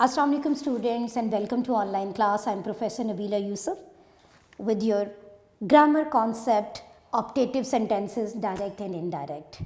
Assalamu alaikum students and welcome to online class. I am Professor Nabila Yusuf with your grammar concept optative sentences direct and indirect.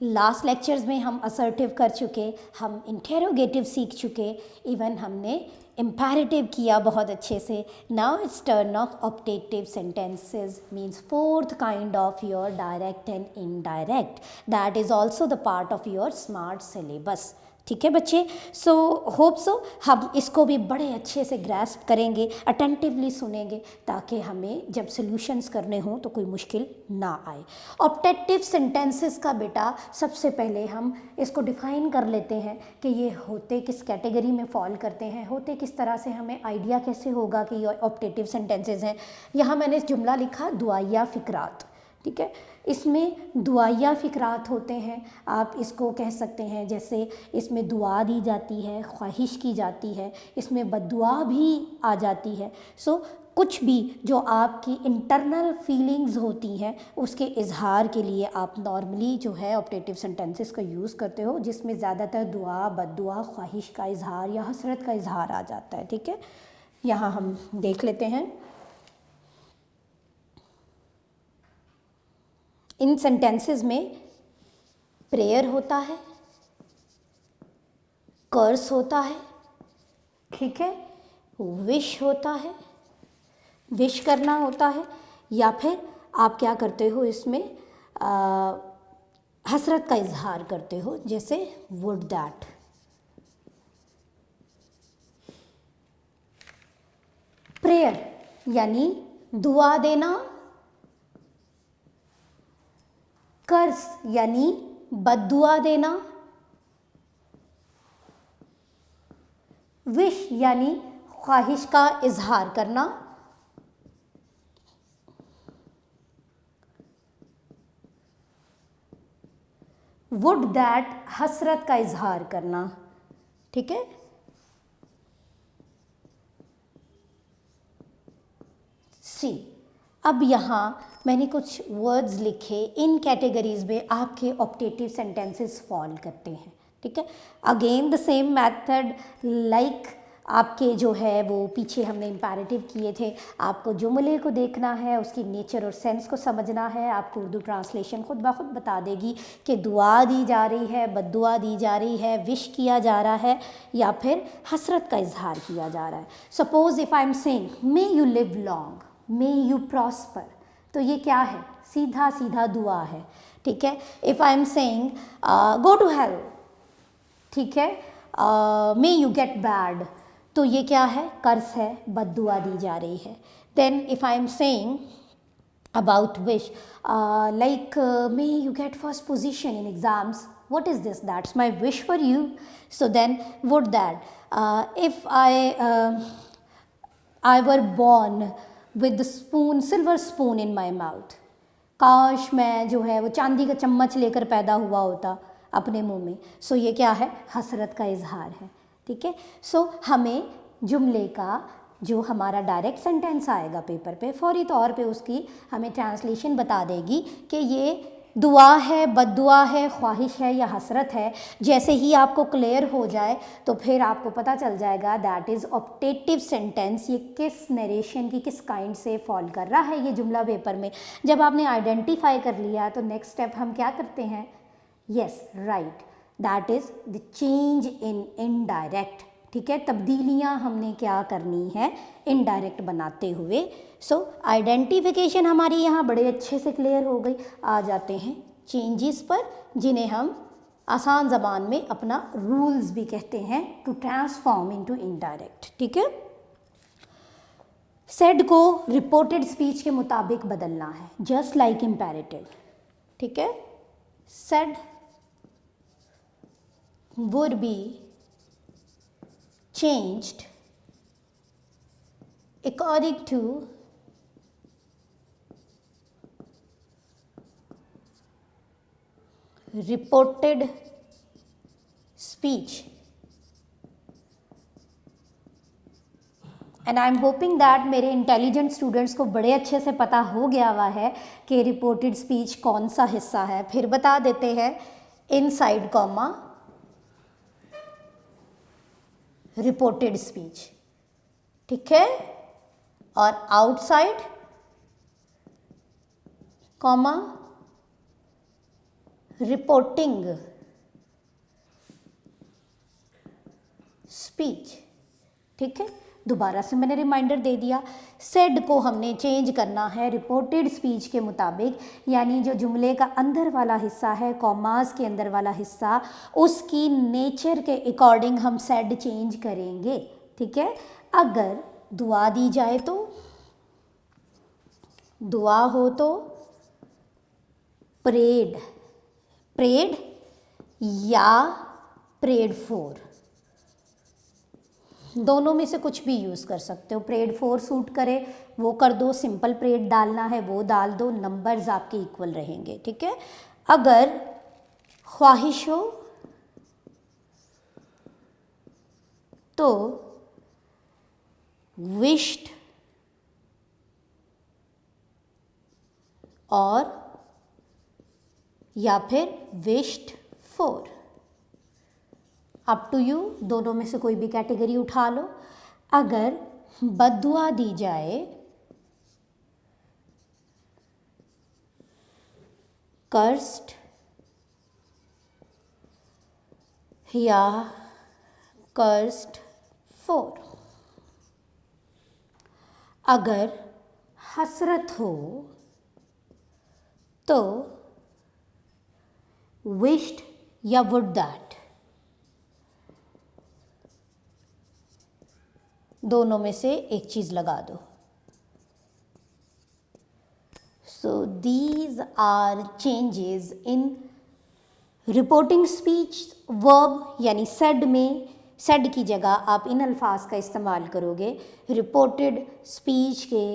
Last lectures में हम assertive कर चुके, हम interrogative सीख चुके, even हमने imperative किया बहुत अच्छे से. Now it's turn off optative sentences means fourth kind of your direct and indirect. That is also the part of your smart syllabus. ठीक है बच्चे. सो होप सो हम इसको भी बड़े अच्छे से ग्रैस्प करेंगे, अटेंटिवली सुनेंगे, ताकि हमें जब सॉल्यूशंस करने हों तो कोई मुश्किल ना आए. ऑप्टेटिव सेंटेंसेस का बेटा सबसे पहले हम इसको डिफ़ाइन कर लेते हैं कि ये होते किस कैटेगरी में फॉल करते हैं, होते किस तरह से, हमें आइडिया कैसे होगा कि ये ऑप्टेटिव सेंटेंसेस हैं. यहाँ मैंने इस जुमला लिखा दुआया फ़िक्रात. ठीक है, इसमें दुआया फ़िक्रात होते हैं. आप इसको कह सकते हैं जैसे इसमें दुआ दी जाती है, ख्वाहिश की जाती है, इसमें बद्दुआ भी आ जाती है. सो कुछ भी जो आपकी इंटरनल फीलिंग्स होती हैं उसके इजहार के लिए आप नॉर्मली जो है ऑप्टेटिव सेंटेंसेस का यूज़ करते हो, जिसमें ज़्यादातर दुआ, बद्दुआ, ख्वाहिश का इजहार या हसरत का इजहार आ जाता है. ठीक है, यहाँ हम देख लेते हैं. इन सेंटेंसेस में प्रेयर होता है, कर्स होता है, ठीक है, विश होता है, विश करना होता है, या फिर आप क्या करते हो इसमें हसरत का इजहार करते हो, जैसे वुड दैट. प्रेयर यानी दुआ देना, कर्स यानी बद्दुआ देना, विश यानी ख्वाहिश का इजहार करना, वुड दैट हसरत का इजहार करना. ठीक है, सी. अब यहाँ मैंने कुछ वर्ड्स लिखे, इन कैटेगरीज में आपके ऑप्टेटिव सेंटेंसेस फॉल करते हैं. ठीक है, again the same method like आपके जो है वो पीछे हमने इम्पेरेटिव किए थे. आपको जुमले को देखना है, उसकी नेचर और सेंस को समझना है. आपको उर्दू ट्रांसलेशन खुद ब खुद बता देगी कि दुआ दी जा रही है, बद्दुआ दी जा रही है, विश किया जा रहा है, या फिर हसरत का इजहार किया जा रहा है. Suppose if I am saying may you live long, may you prosper, तो ये क्या है, सीधा सीधा दुआ है. ठीक है, if I am saying go to hell, ठीक है, मे यू गेट बैड, तो ये क्या है, कर्स है, बद्दुआ दी जा रही है. Then if I am saying about wish like may you get first position in exams, what is this, that's my wish for you. So then would that if I were born with the spoon, silver spoon in my mouth, काश मैं जो है वो चांदी का चम्मच लेकर पैदा हुआ होता अपने मुंह में. सो ये क्या है, हसरत का इजहार है. ठीक है, सो हमें जुमले का जो हमारा डायरेक्ट सेंटेंस आएगा पेपर पे, फौरी तौर पे उसकी हमें ट्रांसलेशन बता देगी कि ये दुआ है, बद्दुआ है, ख्वाहिश है या हसरत है. जैसे ही आपको क्लियर हो जाए तो फिर आपको पता चल जाएगा दैट इज़ ऑप्टेटिव सेंटेंस, ये किस नरेशन की, किस काइंड से फॉल कर रहा है ये जुमला पेपर में. जब आपने आइडेंटिफाई कर लिया तो नेक्स्ट स्टेप हम क्या करते हैं, yes right, that is the change in indirect. ठीक है, तब्दीलियाँ हमने क्या करनी है इनडायरेक्ट बनाते हुए. सो आइडेंटिफिकेशन हमारी यहाँ बड़े अच्छे से क्लियर हो गई. आ जाते हैं चेंजेस पर, जिन्हें हम आसान ज़बान में अपना रूल्स भी कहते हैं, टू ट्रांसफॉर्म इनटू इनडायरेक्ट. ठीक है, सेड को रिपोर्टेड स्पीच के मुताबिक बदलना है, जस्ट लाइक इम्पेरेटिव. ठीक है, said would be changed according to reported speech, and I am hoping that मेरे इंटेलिजेंट स्टूडेंट्स को बड़े अच्छे से पता हो गया हुआ है कि रिपोर्टेड स्पीच कौन सा हिस्सा है. फिर बता देते हैं, इनसाइड कॉमा रिपोर्टेड स्पीच, ठीक है, और आउटसाइड कॉमा रिपोर्टिंग स्पीच, ठीक है। दोबारा से मैंने रिमाइंडर दे दिया, सेड को हमने चेंज करना है रिपोर्टेड स्पीच के मुताबिक, यानी जो जुमले का अंदर वाला हिस्सा है, कॉमास के अंदर वाला हिस्सा, उसकी नेचर के अकॉर्डिंग हम सेड चेंज करेंगे, ठीक है। अगर दुआ दी जाए तो, दुआ हो तो प्रेड, प्रेड या प्रेड फॉर, दोनों में से कुछ भी यूज़ कर सकते हो। प्रेड फॉर सूट करे वो कर दो, सिंपल प्रेड डालना है वो डाल दो, नंबर्स आपके इक्वल रहेंगे, ठीक है। अगर ख्वाहिश हो तो विश्ड और या फिर wished for, up to you, दोनों में से कोई भी कैटेगरी उठा लो। अगर बद्दुआ दी जाए, कर्स्ड या कर्स्ड फॉर। अगर हसरत हो तो विश्ड या वुड दैट, दोनों में से एक चीज़ लगा दो। So these are changes in reporting speech verb, यानी सेड में, सेड की जगह आप इन अल्फाज का इस्तेमाल करोगे रिपोर्टेड स्पीच के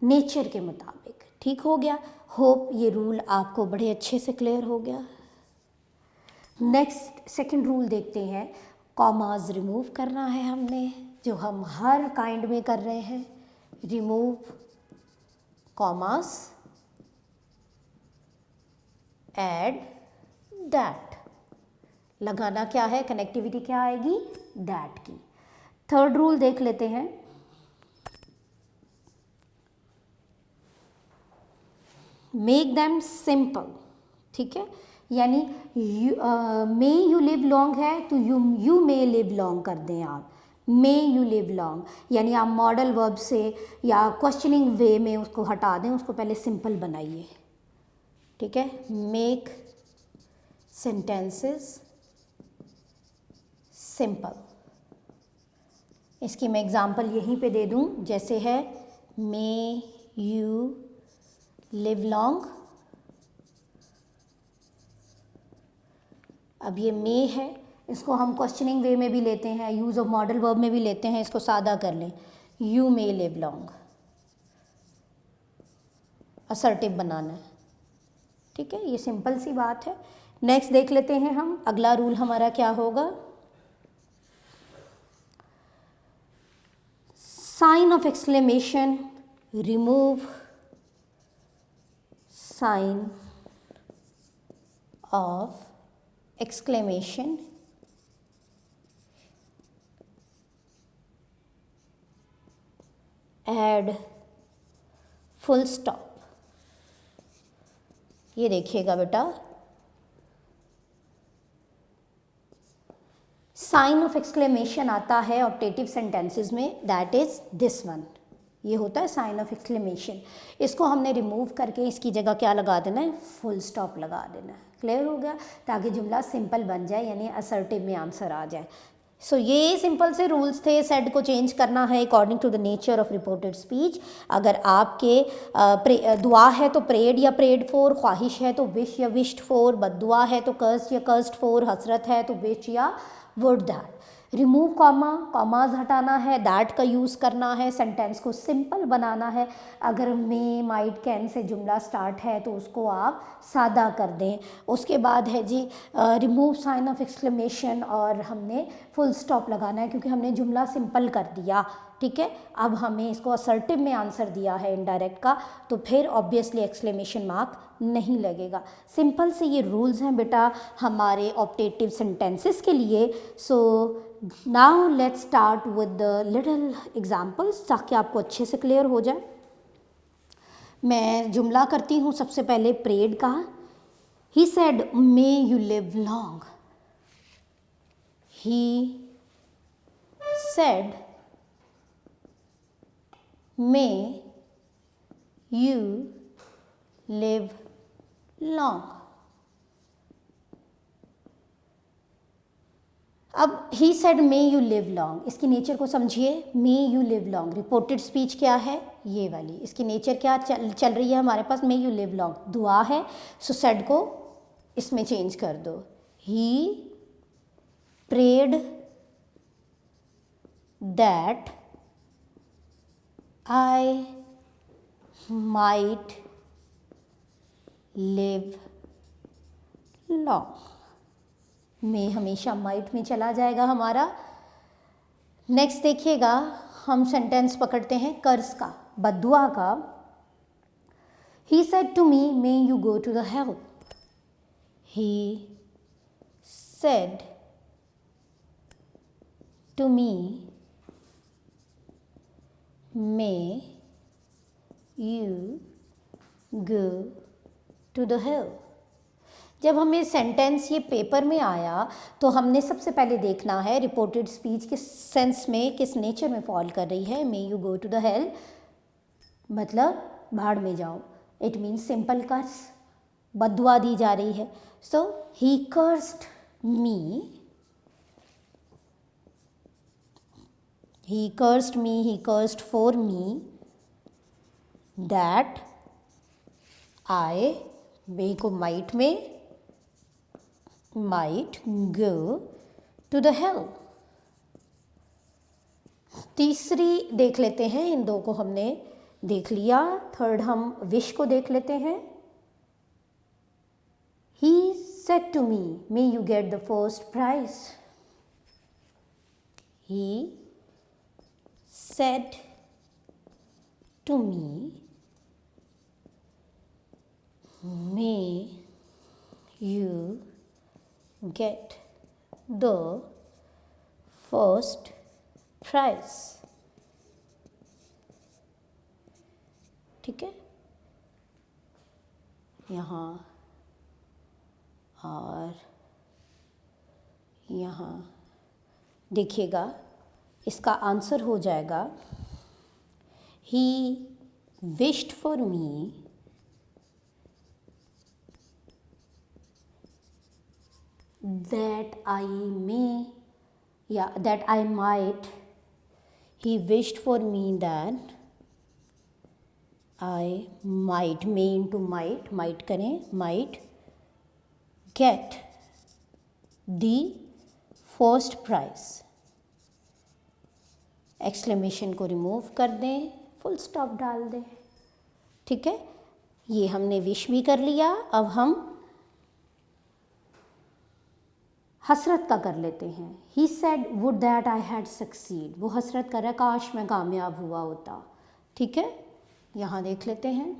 नेचर के मुताबिक, ठीक हो गया। होप ये रूल आपको बड़े अच्छे से क्लियर हो गया। नेक्स्ट सेकंड रूल देखते हैं। कॉमाज रिमूव करना है हमने, जो हम हर काइंड में कर रहे हैं। रिमूव कॉमास, ऐड दैट, लगाना क्या है, कनेक्टिविटी क्या आएगी, दैट की। थर्ड रूल देख लेते हैं। मेक देम सिंपल, ठीक है, यानी मे यू लिव लॉन्ग है तो यू मे लिव लॉन्ग कर दें आप, मे यू लिव लॉन्ग, यानी आप मॉडल वर्ब से या क्वेश्चनिंग वे में उसको हटा दें, उसको पहले सिंपल बनाइए, ठीक है। Make sentences simple. इसकी मैं एग्जांपल यहीं पे दे दूं, जैसे है मे यू लिव लॉन्ग। अब ये मे है, इसको हम क्वेश्चनिंग वे में भी लेते हैं, यूज़ ऑफ मॉडल वर्ब में भी लेते हैं। इसको सादा कर लें, you may live long, assertive बनाना है, ठीक है। ये सिंपल सी बात है। नेक्स्ट देख लेते हैं हम, अगला रूल हमारा क्या होगा। Sign of exclamation, remove sign of exclamation, add full stop. ये देखिएगा बेटा, साइन ऑफ एक्सक्लेमेशन आता है ऑप्टेटिव सेंटेंसेस में, दैट इज दिस वन, ये होता है साइन ऑफ एक्सक्लेमेशन। इसको हमने रिमूव करके इसकी जगह क्या लगा देना है, फुल स्टॉप लगा देना है। क्लियर हो गया, ताकि जुमला सिंपल बन जाए, यानी असर्टिव में आंसर आ जाए। सो ये सिंपल से रूल्स थे। सेड को चेंज करना है according to the nature of reported speech. अगर आपके दुआ है तो प्रेड या प्रेड फॉर, ख्वाहिश है तो विश या विश्ड फॉर, बद्दुआ है तो कर्स्ड या कर्स्ड फॉर, हसरत है तो विश या would that. Remove comma, commas हटाना है, दैट का यूज़ करना है, सेंटेंस को सिंपल बनाना है। अगर मे माइट कैन से जुमला स्टार्ट है तो उसको आप सादा कर दें। उसके बाद है जी रिमूव साइन ऑफ एक्सक्लेमेशन, और हमने फुल स्टॉप लगाना है क्योंकि हमने जुमला सिंपल कर दिया, ठीक है। अब हमें इसको असर्टिव में आंसर दिया है इनडायरेक्ट का, तो फिर ऑब्वियसली एक्सक्लेमेशन मार्क नहीं लगेगा। सिंपल से ये रूल्स हैं बेटा हमारे ऑप्टेटिव सेंटेंसेस के लिए। So now let's start with the little examples ताकि आपको अच्छे से क्लियर हो जाए। मैं जुमला करती हूँ सबसे पहले प्रेड का। He said may you live long. He said may you live long। अब he said may you live long, इसकी नेचर को समझिए। may you live long reported speech क्या है, ये वाली। इसकी नेचर क्या चल रही है हमारे पास, may you live long दुआ है। सो said को इसमें चेंज कर दो। he prayed that I might live long। में हमेशा might में चला जाएगा हमारा। नेक्स्ट देखिएगा, हम सेंटेंस पकड़ते हैं कर्ज का, बद्दुआ का। He said to me, may you go to the hell। He said to me, may you go to the hill। जब हमें सेंटेंस ये पेपर में आया तो हमने सबसे पहले देखना है रिपोर्टेड स्पीच किस सेंस में, किस नेचर में फॉल कर रही है। May you go to the hell मतलब भाड़ में जाओ। इट मीन्स सिंपल कर्स, बद्दुआ दी जा रही है। So he cursed me, he cursed me, he cursed for me that I, may को might में, might go to the hell। तीसरी देख लेते हैं, इन दो को हमने देख लिया। थर्ड हम विश को देख लेते हैं। he said to me, may you get the first prize। he said to me, may you get the first prize। ठीक है, यहाँ और यहाँ देखिएगा, इसका आंसर हो जाएगा he wished for me that I may, yeah, that I might, he wished for me that I might, may into might करें, might get the first prize। Exclamation को रिमूव कर दें, फुल स्टॉप डाल दें। ठीक है, ये हमने विश भी कर लिया। अब हम हसरत का कर लेते हैं। He said would that I had succeed, वो हसरत कर रहा है काश मैं कामयाब हुआ होता। ठीक है, यहाँ देख लेते हैं।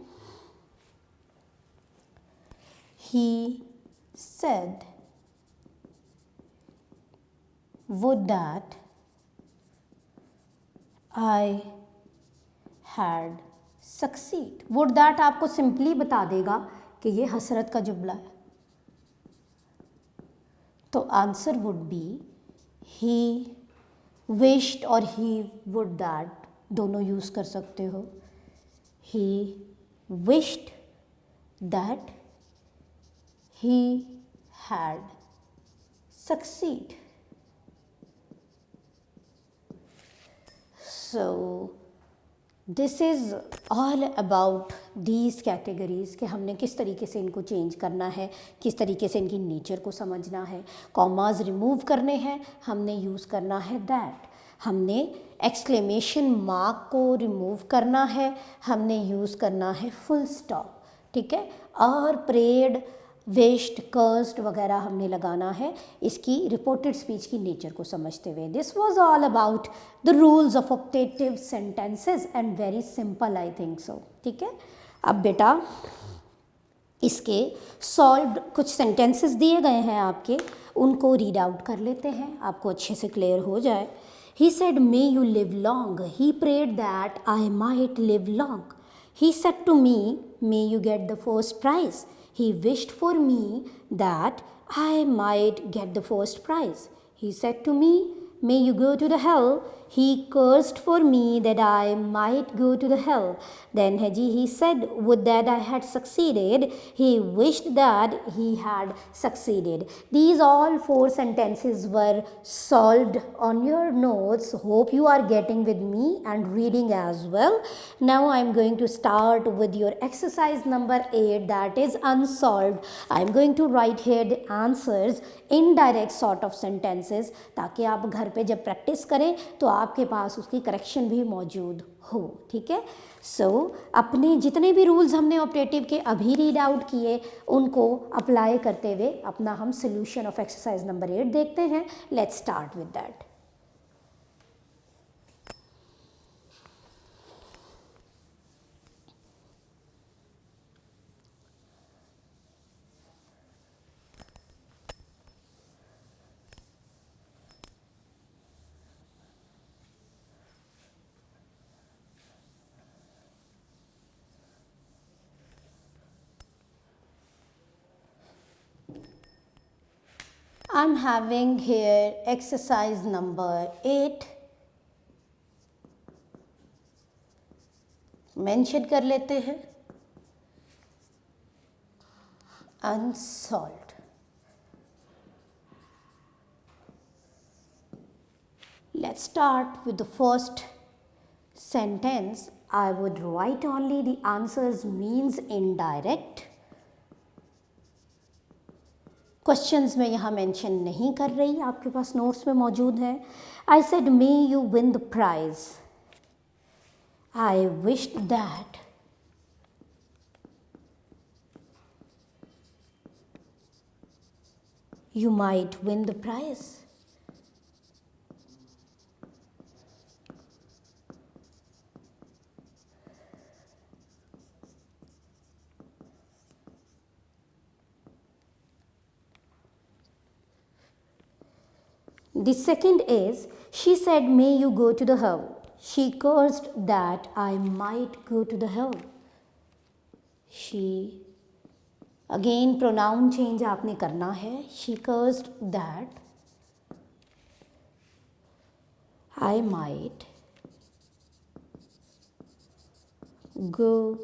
He said would that I had succeed। Would that आपको सिंपली बता देगा कि ये हसरत का जुमला है, तो answer would be he wished और ही वुड दैट दोनों यूज़ कर सकते हो। He wished that he had succeed. So this is all about these categories कि हमने किस तरीके से इनको चेंज करना है, किस तरीके से इनकी नेचर को समझना है। कॉमाज रिमूव करने हैं, हमने यूज़ करना है दैट। हमने एक्सक्लेमेशन मार्क को रिमूव करना है, हमने यूज़ करना है फुल स्टॉप। ठीक है, और प्रेड विश्ड, कर्स्ड वगैरह हमने लगाना है इसकी रिपोर्टेड स्पीच की नेचर को समझते हुए. This was all about the rules of optative sentences and very simple I think so. ठीक है, अब बेटा इसके सॉल्व्ड कुछ सेंटेंसेस दिए गए हैं आपके, उनको रीड आउट कर लेते हैं, आपको अच्छे से क्लियर हो जाए. He said, may you live long. He prayed that I might live long. He said to me, may you get the first prize. He wished for me that I might get the first prize. He said to me, may you go to the hell. He cursed for me that I might go to the hell. Then he said, would that I had succeeded. He wished that he had succeeded. These all 4 sentences were solved on your notes. Hope you are getting with me and reading as well. Now I am going to start with your exercise number 8, that is unsolved. I am going to write here the answers indirect sort of sentences, ताकि आप घर पे जब practice करें तो आपके पास उसकी correction भी मौजूद हो. ठीक है, सो अपने जितने भी रूल्स हमने ऑपरेटिव के अभी रीड आउट किए उनको अप्लाई करते हुए अपना हम सोल्यूशन ऑफ एक्सरसाइज नंबर 8 देखते हैं. Let's start with that. I'm having here exercise number 8. Mention कर लेते हैं unsolved. Let's start with the first sentence. I would write only the answers means indirect. Questions में यहाँ मेंशन नहीं कर रही, आपके पास नोट्स में मौजूद है. I said may you win the prize. I wished that you might win the prize. The second is, she said, may you go to the hell. She cursed that I might go to the hell. She, again pronoun change आपने करना है. She cursed that I might go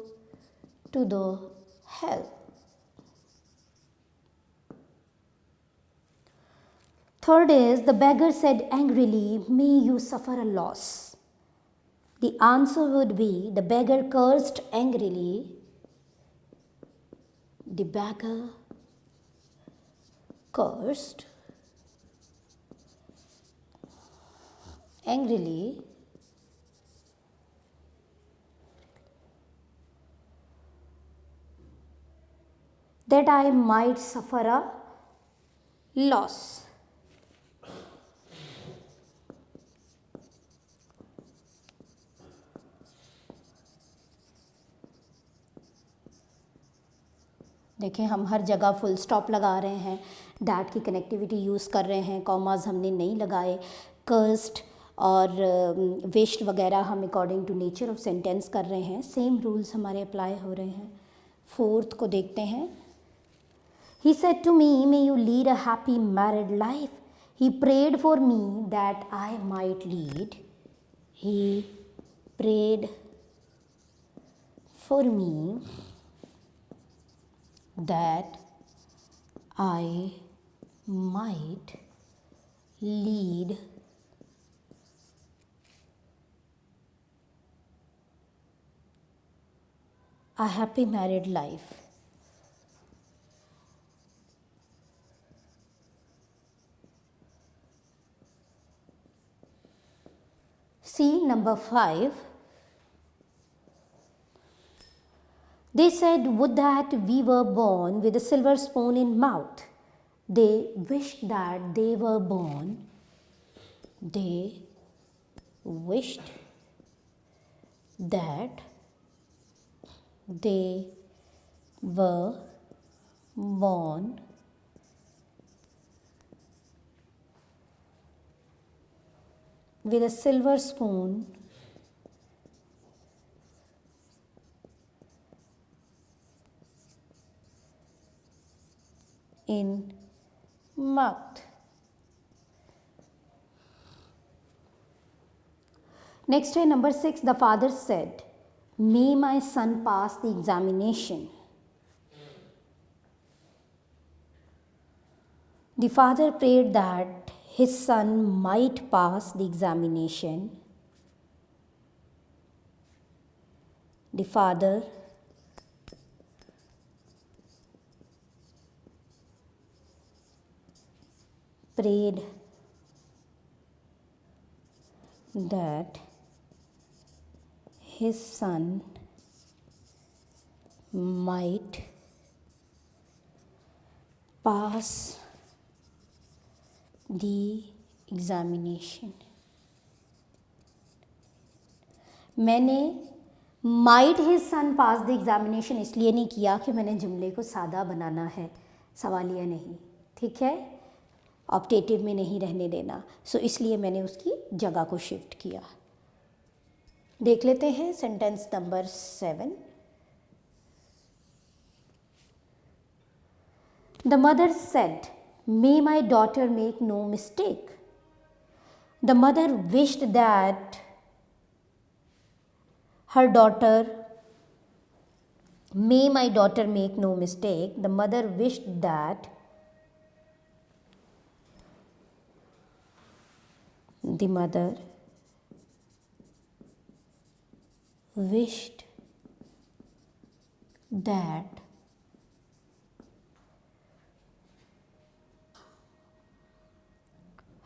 to the hell. Third is, the beggar said angrily, may you suffer a loss. The answer would be, the beggar cursed angrily. The beggar cursed angrily that I might suffer a loss. देखें, हम हर जगह full stop लगा रहे हैं, that की connectivity use कर रहे हैं, कॉमास हमने नहीं लगाए. कर्स्ड और विश्ड वगैरह हम according to nature of sentence कर रहे हैं. सेम रूल्स हमारे अप्लाई हो रहे हैं. फोर्थ को देखते हैं. He said to me, may you lead a happy married life. He prayed for me that I might lead. He prayed for me that I might lead a happy married life. See number 5. They said, would that we were born with a silver spoon in mouth. They wished that they were born. They wished that they were born with a silver spoon in mouth. Next day, number 6, the father said, may my son pass the examination. The father prayed that his son might pass the examination. The father prayed that his son might pass the examination. मैंने might his son pass the examination इसलिए नहीं किया कि मैंने जुमले को सादा बनाना है, सवालिया नहीं, ठीक है, ऑप्टेटिव में नहीं रहने देना, सो इसलिए मैंने उसकी जगह को शिफ्ट किया. देख लेते हैं sentence number 7. The mother said, may my daughter make no mistake. The mother wished that her daughter, may my daughter make no mistake. The mother wished that the mother wished that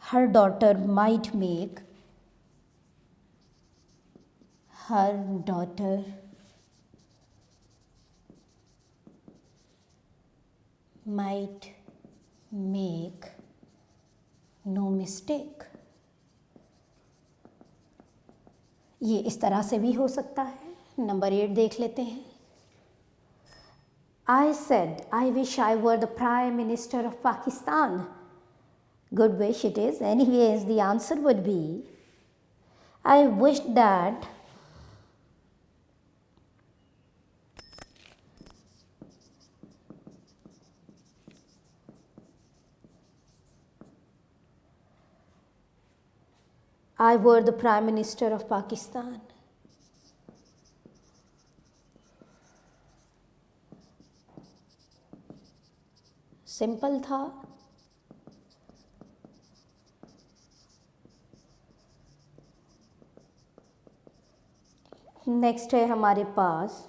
her daughter might make no mistake. ये इस तरह से भी हो सकता है. Number 8 देख लेते हैं. I said, I wish I were the Prime Minister of Pakistan. Good wish it is. Anyways, the answer would be, I wished that I were the Prime Minister of Pakistan. Simple था. Next है हमारे पास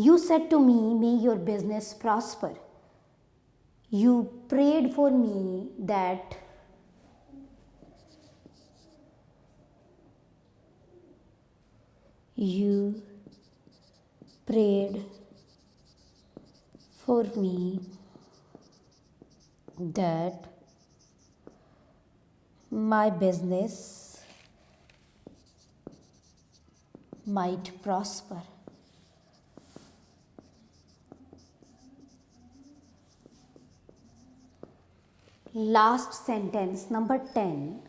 You said to me, may your business prosper. You prayed for me that my business might prosper. Last sentence, number 10.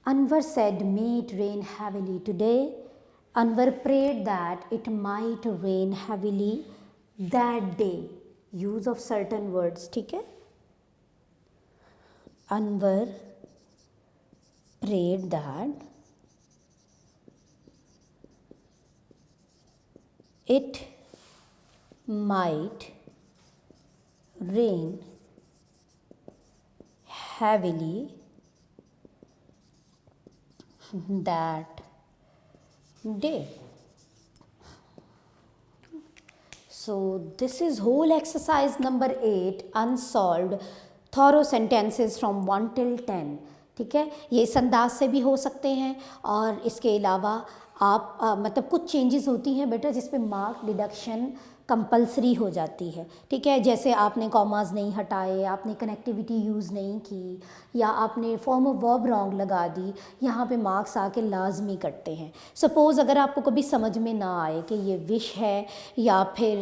Anwar said, may it rain heavily today. Anwar prayed that it might rain heavily that day. Use of certain words, ठीक है. Anwar prayed that it might rain heavily that day. So this is whole exercise number 8, unsolved thorough sentences from 1 till 10. ठीक है, ये इस अंदाज से भी हो सकते हैं। और इसके अलावा आप मतलब कुछ चेंजेस होती हैं बेटा जिस पे मार्क डिडक्शन कंपलसरी हो जाती है। ठीक है, जैसे आपने कॉमास नहीं हटाए, आपने कनेक्टिविटी यूज़ नहीं की, या आपने फॉर्म ऑफ वर्ब रॉन्ग लगा दी, यहाँ पे मार्क्स आके लाजमी कटते हैं। सपोज़ अगर आपको कभी समझ में ना आए कि ये विश है या फिर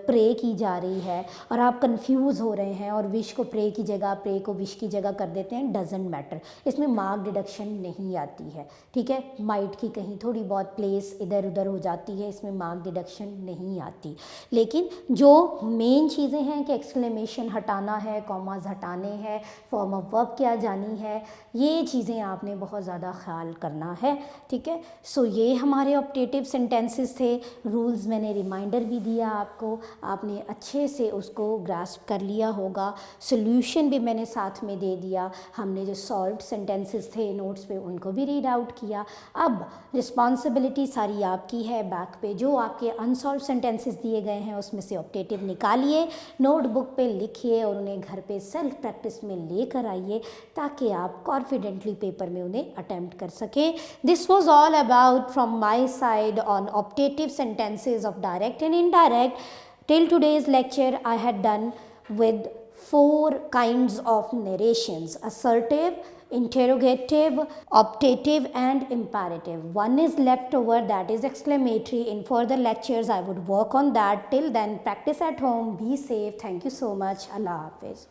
प्रे की जा रही है और आप कंफ्यूज हो रहे हैं और विश को प्रे की जगह, प्रे को विश की जगह कर देते हैं, डजेंट मैटर, इसमें मार्क डिडक्शन नहीं आती है। ठीक है, माइट की कहीं थोड़ी बहुत प्लेस इधर उधर हो जाती है, इसमें मार्क डिडक्शन नहीं आती। लेकिन जो मेन चीज़ें हैं कि एक्सक्लेमेशन हटाना है, कॉमास हटाने हैं, फॉर्म ऑफ वर्ब क्या जानी है, ये चीज़ें आपने बहुत ज़्यादा ख्याल करना है। ठीक है, सो ये हमारे ऑप्टेटिव सेंटेंसेस थे। रूल्स मैंने रिमाइंडर भी दिया आपको, आपने अच्छे से उसको ग्रास्प कर लिया होगा। सोल्यूशन भी मैंने साथ में दे दिया। हमने जो सॉल्व्ड सेंटेंसेस थे नोट्स पे उनको भी रीड आउट किया। अब रिस्पॉन्सिबिलिटी सारी आपकी है, बैक पे जो आपके अनसॉल्व सेंटेंसेस दिए गए हैं उसमें से ऑप्टेटिव निकालिए, नोटबुक पे लिखिए और उन्हें घर पे सेल्फ प्रैक्टिस में लेकर आइए ताकि आप कॉन्फिडेंटली पेपर में उन्हें अटेम्प्ट कर सकें। This was all about from my side on optative sentences of direct and indirect. Till today's lecture, I had done with 4 kinds of narrations: assertive, interrogative, optative, and imperative. One is left over, that is exclamatory. In further lectures, I would work on that. Till then, practice at home. Be safe. Thank you so much. Allah Hafiz.